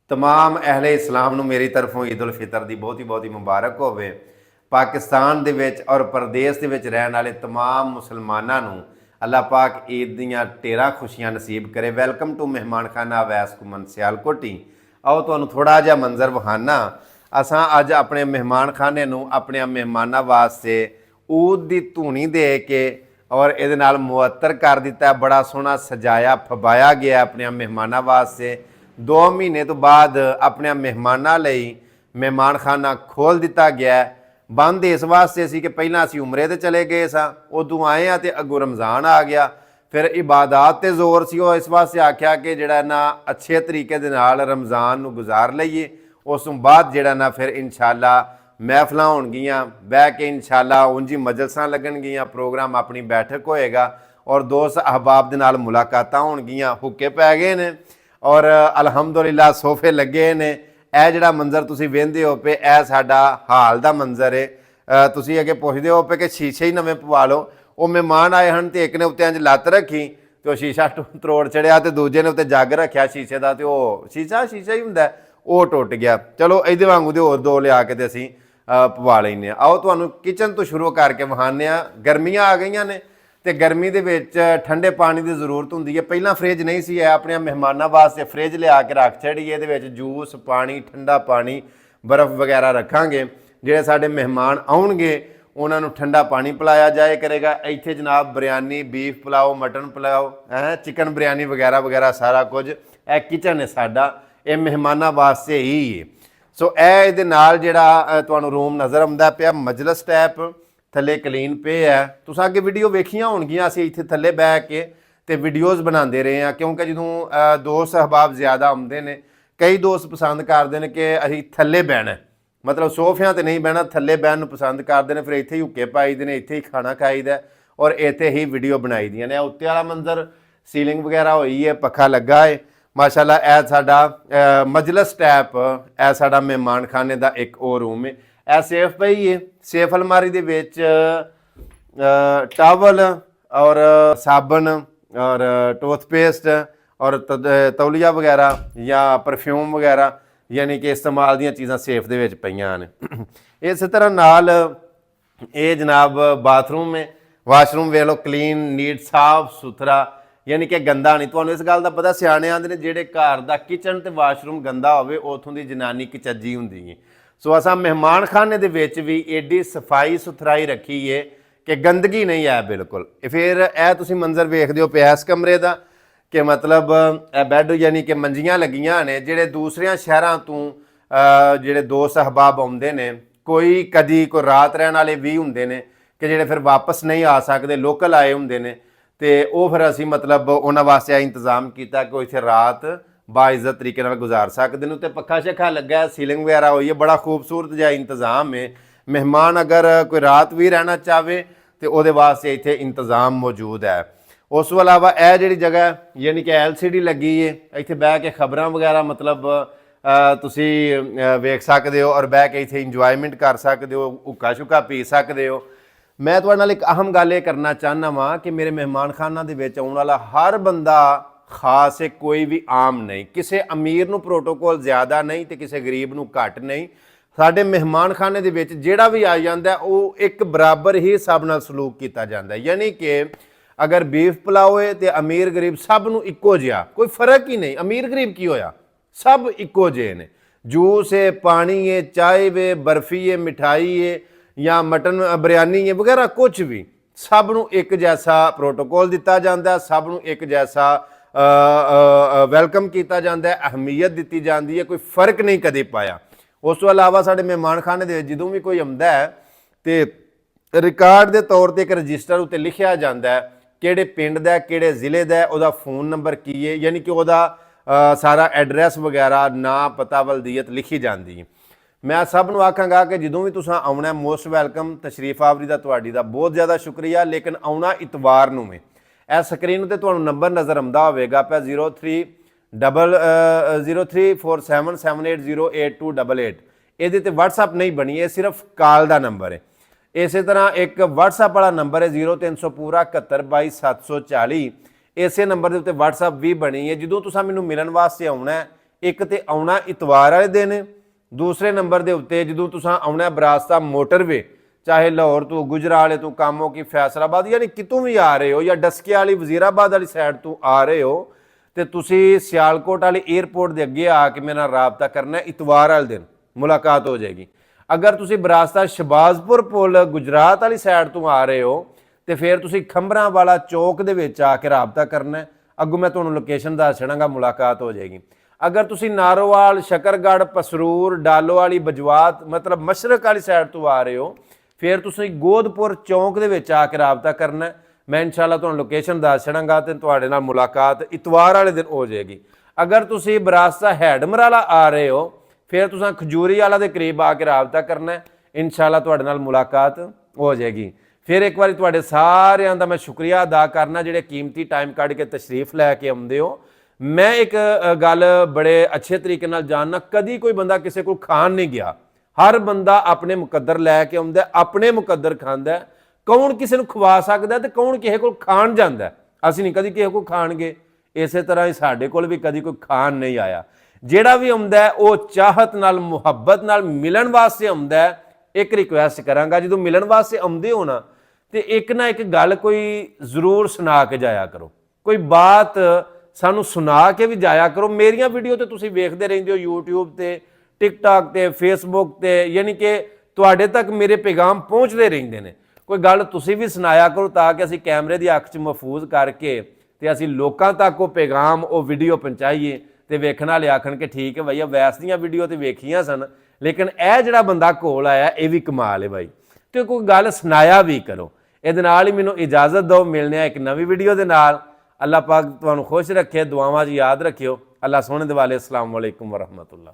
तमाम अहले इस्लाम ਨੂੰ ਮੇਰੀ ਤਰਫੋਂ ਈਦ ਉਲ ਫਿਤਰ ਦੀ ਬਹੁਤੀ ਮੁਬਾਰਕ ਹੋਵੇ। ਪਾਕਿਸਤਾਨ ਦੇ ਵਿੱਚ ਔਰ ਪ੍ਰਦੇਸ਼ ਦੇ ਵਿੱਚ ਰਹਿਣ ਵਾਲੇ तमाम ਮੁਸਲਮਾਨਾਂ ਨੂੰ ਅੱਲਾਹ ਪਾਕ ਈਦ ਦੀਆਂ ਢੇਰਾਂ ਖੁਸ਼ੀਆਂ ਨਸੀਬ ਕਰੇ। ਵੈਲਕਮ ਟੂ ਮਹਿਮਾਨਖਾਨਾ ਅਵੈਸ ਘੁੰਮਣ ਸਿਆਲਕੋਟੀ। ਆਓ ਤੁਹਾਨੂੰ ਥੋੜਾ ਜਿਹਾ ਮੰਜ਼ਰ ਵਿਖਾਣਾ। ਅਸਾਂ ਅੱਜ ਆਪਣੇ ਮਹਿਮਾਨਖਾਨੇ ਨੂੰ ਆਪਣੇ ਮਹਿਮਾਨਾਂ ਵਾਸਤੇ ਊਦ ਦੀ ਧੂਣੀ ਦੇ ਕੇ और ये मुअत्तर कर दिता। बड़ा सोहना सजाया फबाया गया अपने मेहमानों वास्ते। 2 महीने तो बाद अपने मेहमानों लई मेहमान खाना खोल दिता गया। बंद इस वास्ते सी कि पहला असी उमरे ते चले गए सां, उदों आए हाँ तो अगों रमज़ान आ गया। फिर इबादत ते जोर सी, इस वास्ते आख्या कि जिहड़ा ना अच्छे तरीके दे नाल रमज़ान नूं गुजार लईए। उस तों बाद जिहड़ा ना फिर इंशाअल्लाह महफिल होणगियां, बह के इंशाअल्लाह उंजी मजलसां लगणगियां, प्रोग्राम अपनी बैठक होएगा और दोस्त अहबाब दे नाल मुलाकातां होणगियां। हुक्के पै गए ने और अलहमदुलिल्लाह सोफे लगे ने। यह जिहड़ा मंजर तुसीं वेंदे हो पे यह साडा हाल दा मंजर है। तुसीं अगे पुछदे हो पे कि शीशे ही नवें पवा लो। वो मेहमान आए हैं तो एक ने उत्ते इंज लत्त रखी तो शीशा त्रोड़ चढ़िया, तो दूजे ने उत्ते जग रखिया शीशे का, तो शीशा ही हुंदा वो टुट गया। चलो इहदे वांगू दे होर 2 लिया के ते असीं पवा लेंगे। आओ तुहानूं किचन तो शुरू करके विखाने आ। गर्मियां आ गई ने तो गर्मी के विच ठंडे पानी की जरूरत होंदी है। पहला फ्रिज नहीं सी है, अपने मेहमानों वास्ते फ्रिज लिया के रख छड़िए। ये जूस पानी, ठंडा पानी, बर्फ वगैरह रखांगे। जिहड़े साडे मेहमान आउणगे उन्हां नूं ठंडा पानी पिलाया जाए करेगा। इत्थे जनाब biryani, beef pulao, mutton pulao, chicken biryani वगैरह वगैरह सारा कुछ यह किचन है साडा, ये मेहमानों वास्ते ही है। सो ये नाल जिहड़ा तुहानूं रूम नज़र आउंदा पिया मजलस टाइप, थल्ले कलीन पे है। तुसां अगे वीडियो वेखियां होणगियां, असीं इत्थे थल्ले बह के ते वीडियोज़ बनाते रहे हैं, क्योंकि जदों दोस्त अहबाब ज़्यादा आउंदे ने, कई दोस्त पसंद करते हैं कि असीं थल्ले बहना, मतलब सोफियां ते नहीं बहना, थल्ले बहन पसंद करते हैं। फिर इत्थे ही हुक्के पाई दे ने, इत्थे ही खाना खाईदा और इत्थे ही वीडियो बनाई दियां ने। उत्ते वाला मंजर सीलिंग वगैरह होई है, पखा लगा है माशाअल्लाह। यह साडा मजलस टैप, यह साडा मेहमान खाने का एक और रूम है। यह सेफ पई है, सेफ अलमारी दे विच टावल और साबन और टूथपेस्ट और तौलिया वगैरह या परफ्यूम वगैरह यानी कि इस्तेमाल दी चीज़ां सेफ दे विच पईयां ने। इस तरह नाल ये जनाब बाथरूम है, वाशरूम वेख लो क्लीन नीट साफ सुथरा, यानी कि गंदा नहीं। तुहानूं इस गल का पता, सियाणे आंदे ने जिहड़े घर दा किचन ते वाशरूम गंदा होवे उत्थों दी जनानी कचज्जी हुंदी है। सो असां मेहमान खाने दे विच भी एडी सफाई सुथराई रखी है कि गंदगी नहीं है बिल्कुल। फिर यह तुसीं मंजर वेखदे हो पिया इस कमरे दा कि मतलब बैड यानी कि मंजियां लगियां ने। जिहड़े दूसरियां शहरां तों जिहड़े दोस्त अहबाब आउंदे ने, कोई कदी कोई रात रहण वाले भी हुंदे ने कि जिहड़े फिर वापस नहीं आ सकदे, लोकल आए हुंदे ने, तो वह फिर असी मतलब उन्होंने वास्ते इंतजाम किया कि इत्थे रात बाइज्जत तरीके नाल गुजार सकते हैं। तो पखा शखा लगा, सीलिंग वगैरह हुई है, बड़ा खूबसूरत जिहा इंतजाम है। मेहमान अगर कोई रात भी रहना चाहे तो वो वास्ते इत्थे इंतजाम मौजूद है। उस तो अलावा यह जी जगह यानी कि LCD लगी है, इत्थे बह के खबरां वगैरह मतलब तुसी वेख सकते हो और बह के इत्थे इंजॉयमेंट कर सकते हो, हुक्का शुक्का पी सकते हो। मैं तुहाडे नाल एक अहम गल ये करना चाहना वा कि मेरे मेहमान खाना दे विच आउण वाला हर बंदा खास है, कोई भी आम नहीं। किसी अमीर नूं प्रोटोकॉल ज़्यादा नहीं तो किसी गरीब नूं घट नहीं। साडे मेहमान खाने दे विच जिहड़ा भी आ जांदा वो एक बराबर ही सब नाल सलूक किया जाता है। यानी कि अगर बीफ पुलाओ है तो अमीर गरीब सब नूं इक्को जिहा, कोई फर्क ही नहीं। अमीर गरीब की होया, सब इक्को जिहे ने। जूस है, पानी है, चाय है, बर्फी है, मिठाई है या मटन बिरयानी है वगैरह, कुछ भी सब नूं एक जैसा प्रोटोकॉल दिता जाता है, सब नूं एक जैसा वेलकम किया जाता है, अहमियत दी जाती है, कोई फर्क नहीं कदे पाया। उस तो अलावा साडे मेहमान खाने दे जदों भी कोई आउंदा है तो रिकॉर्ड के तौर पर एक रजिस्टर उत्ते लिखिया जाता है किहड़े पिंड दा, किहड़े जिले दा, उहदा फोन नंबर की है, यानी कि उहदा सारा एड्रैस वगैरह ना पता वल्दियत लिखी जाती है। मैं सब नूं आखांगा कि जदों भी तुसां आउणा मोस्ट वैलकम, तशरीफ आवरी दा तुहाडी दा बहुत ज़्यादा शुक्रिया। लेकिन आउणा इतवार नूं है। इस स्क्रीन ते तुहानूं नंबर नज़र आउंदा होवेगा पिया 0347780828। इहदे ते WhatsApp नहीं बनी है, सिर्फ कॉल का नंबर है। इस तरह एक WhatsApp वाला नंबर है 0300 पूरा 71 22 740। इसे नंबर के उत्ते WhatsApp भी बनी है। जो तुसां मैनूं मिलण वास्ते आउणा है ਇੱਕ ਤੇ ਆਉਣਾ ਇਤਵਾਰ ਵਾਲੇ ਦਿਨ, ਦੂਸਰੇ ਨੰਬਰ ਦੇ ਉੱਤੇ ਜਦੋਂ ਤੁਸੀਂ ਆਉਣਾ ਬਰਾਸਤਾ ਮੋਟਰਵੇ, ਚਾਹੇ ਲਾਹੌਰ ਤੋਂ ਗੁਜਰਾਲੇ ਤੋਂ ਕਾਮੋ ਕੀ ਫੈਸਲਾਬਾਦ ਯਾਨੀ ਕਿਤੋਂ ਵੀ ਆ ਰਹੇ ਹੋ ਜਾਂ ਡਸਕੇ ਵਾਲੀ ਵਜ਼ੀਰਾਬਾਦ ਵਾਲੀ ਸਾਈਡ ਤੋਂ ਆ ਰਹੇ ਹੋ ਤੇ ਤੁਸੀਂ ਸਿਆਲਕੋਟ ਵਾਲੇ 에ਅਰਪੋਰਟ ਦੇ ਅੱਗੇ ਆ ਕੇ ਮੇਰੇ ਨਾਲ ਰਾਬਤਾ ਕਰਨਾ ਇਤਵਾਰ ਵਾਲੇ ਦਿਨ ਮੁਲਾਕਾਤ ਹੋ ਜਾਏਗੀ। ਅਗਰ ਤੁਸੀਂ ਬਰਾਸਤਾ ਸ਼ਬਾਜ਼ਪੁਰ ਪੁਲ ਗੁਜਰਾਤ ਵਾਲੀ ਸਾਈਡ ਤੋਂ ਆ ਰਹੇ ਹੋ ਤੇ ਫਿਰ ਤੁਸੀਂ ਖੰਬਰਾਂ ਵਾਲਾ ਚੌਕ ਦੇ ਵਿੱਚ ਆ ਕੇ ਰਾਬਤਾ ਕਰਨਾ, ਅੱਗੋਂ ਮੈਂ ਤੁਹਾਨੂੰ ਲੋਕੇਸ਼ਨ ਦੱਸ ਛੜਾਂਗਾ, ਮੁਲਾਕਾਤ ਹੋ ਜਾਏਗੀ। ਅਗਰ ਤੁਸੀਂ ਨਾਰੋਵਾਲ ਸ਼ਕਰਗੜ੍ਹ ਪਸਰੂਰ ਡਾਲੋ ਵਾਲੀ ਬਜਵਾਤ ਮਤਲਬ ਮਸ਼ਰਕ ਵਾਲੀ ਸਾਈਡ ਤੋਂ ਆ ਰਹੇ ਹੋ ਫਿਰ ਤੁਸੀਂ ਗੋਦਪੁਰ ਚੌਂਕ ਦੇ ਵਿੱਚ ਆ ਕੇ ਰਾਬਤਾ ਕਰਨਾ, ਮੈਂ ਇਨਸ਼ਾਅੱਲਾ ਤੁਹਾਨੂੰ ਲੋਕੇਸ਼ਨ ਦੱਸ ਛੜਾਂਗਾ ਤੇ ਤੁਹਾਡੇ ਨਾਲ ਮੁਲਾਕਾਤ ਇਤਵਾਰ ਵਾਲੇ ਦਿਨ ਹੋ ਜਾਏਗੀ। ਅਗਰ ਤੁਸੀਂ ਬਰਾਸਤਾ ਹੈਡਮਰਾਲਾ ਆ ਰਹੇ ਹੋ ਫਿਰ ਤੁਸੀਂ ਖਜੂਰੀ ਵਾਲਾ ਦੇ ਕਰੀਬ ਆ ਕੇ ਰਾਬਤਾ ਕਰਨਾ, ਇਨਸ਼ਾਅੱਲਾ ਤੁਹਾਡੇ ਨਾਲ ਮੁਲਾਕਾਤ ਹੋ ਜਾਏਗੀ। ਫਿਰ ਇੱਕ ਵਾਰੀ ਤੁਹਾਡੇ ਸਾਰਿਆਂ ਦਾ ਮੈਂ ਸ਼ੁਕਰੀਆ ਅਦਾ ਕਰਨਾ ਜਿਹੜੇ ਕੀਮਤੀ ਟਾਈਮ ਕੱਢ ਕੇ ਤਸ਼ਰੀਫ ਲੈ ਕੇ ਆਉਂਦੇ ਹੋ। ਮੈਂ ਇੱਕ ਗੱਲ ਬੜੇ ਅੱਛੇ ਤਰੀਕੇ ਨਾਲ ਜਾਣਨਾ, ਕਦੀ ਕੋਈ ਬੰਦਾ ਕਿਸੇ ਕੋਲ ਖਾਣ ਨਹੀਂ ਗਿਆ, ਹਰ ਬੰਦਾ ਆਪਣੇ ਮੁਕੱਦਰ ਲੈ ਕੇ ਆਉਂਦਾ, ਆਪਣੇ ਮੁਕੱਦਰ ਖਾਂਦਾ। ਕੌਣ ਕਿਸੇ ਨੂੰ ਖਵਾ ਸਕਦਾ ਤੇ ਕੌਣ ਕਿਸੇ ਕੋਲ ਖਾਣ ਜਾਂਦਾ, ਅਸੀਂ ਨਹੀਂ ਕਦੀ ਕਿਸੇ ਕੋਲ ਖਾਣ ਗਏ। ਇਸੇ ਤਰ੍ਹਾਂ ਹੀ ਸਾਡੇ ਕੋਲ ਵੀ ਕਦੀ ਕੋਈ ਖਾਣ ਨਹੀਂ ਆਇਆ। ਜਿਹੜਾ ਵੀ ਆਉਂਦਾ ਉਹ ਚਾਹਤ ਨਾਲ ਮੁਹੱਬਤ ਨਾਲ ਮਿਲਣ ਵਾਸਤੇ ਆਉਂਦਾ। ਇੱਕ ਰਿਕੁਐਸਟ ਕਰਾਂਗਾ, ਜਦੋਂ ਮਿਲਣ ਵਾਸਤੇ ਆਉਂਦੇ ਹੋ ਨਾ ਤੇ ਇੱਕ ਨਾ ਇੱਕ ਗੱਲ ਕੋਈ ਜ਼ਰੂਰ ਸੁਣਾ ਕੇ ਜਾਇਆ ਕਰੋ, ਕੋਈ ਬਾਤ ਸਾਨੂੰ ਸੁਣਾ ਕੇ ਵੀ ਜਾਇਆ ਕਰੋ। ਮੇਰੀਆਂ ਵੀਡੀਓ ਤੇ ਤੁਸੀਂ ਵੇਖਦੇ ਰਹਿੰਦੇ ਹੋ YouTube ਤੇ, TikTok ਤੇ, Facebook ਤੇ, ਯਾਨੀ ਕਿ ਤੁਹਾਡੇ ਤੱਕ ਮੇਰੇ ਪੈਗਾਮ ਪਹੁੰਚਦੇ ਰਹਿੰਦੇ ਨੇ। ਕੋਈ ਗੱਲ ਤੁਸੀਂ ਵੀ ਸੁਣਾਇਆ ਕਰੋ ਤਾਂ ਕਿ ਅਸੀਂ ਕੈਮਰੇ ਦੀ ਅੱਖ 'ਚ ਮਹਿਫੂਜ਼ ਕਰਕੇ ਤੇ ਅਸੀਂ ਲੋਕਾਂ ਤੱਕ ਉਹ ਪੈਗਾਮ ਉਹ ਵੀਡੀਓ ਪਹੁੰਚਾਈਏ ਤੇ ਵੇਖਣ ਵਾਲੇ ਆਖਣ ਕਿ ਠੀਕ ਹੈ ਭਈਆ ਵੈਸ ਦੀਆਂ ਵੀਡੀਓ ਤੇ ਵੇਖੀਆਂ ਸਨ, ਲੇਕਿਨ ਇਹ ਜਿਹੜਾ ਬੰਦਾ ਕੋਲ ਆਇਆ ਇਹ ਵੀ ਕਮਾਲ ਹੈ ਬਾਈ, ਤੇ ਕੋਈ ਗੱਲ ਸੁਣਾਇਆ ਵੀ ਕਰੋ। ਇਹਦੇ ਨਾਲ ਹੀ ਮੈਨੂੰ ਇਜਾਜ਼ਤ ਦਿਓ, ਮਿਲਨੇ ਆ ਇੱਕ ਨਵੀਂ ਵੀਡੀਓ ਦੇ ਨਾਲ। ਅੱਲਾਹ ਪਾਕ ਤੁਹਾਨੂੰ ਖੁਸ਼ ਰੱਖੇ, ਦੁਆਵਾਂ 'ਚ ਯਾਦ ਰੱਖਿਓ। ਅੱਲਾਹ ਸੋਹਣੇ ਦੇ ਵਾਲੇ। ਅਸਲਾਮ ਵਾਲੇਕੁਮ ਵਰਹਿਮਤੁल्लाह।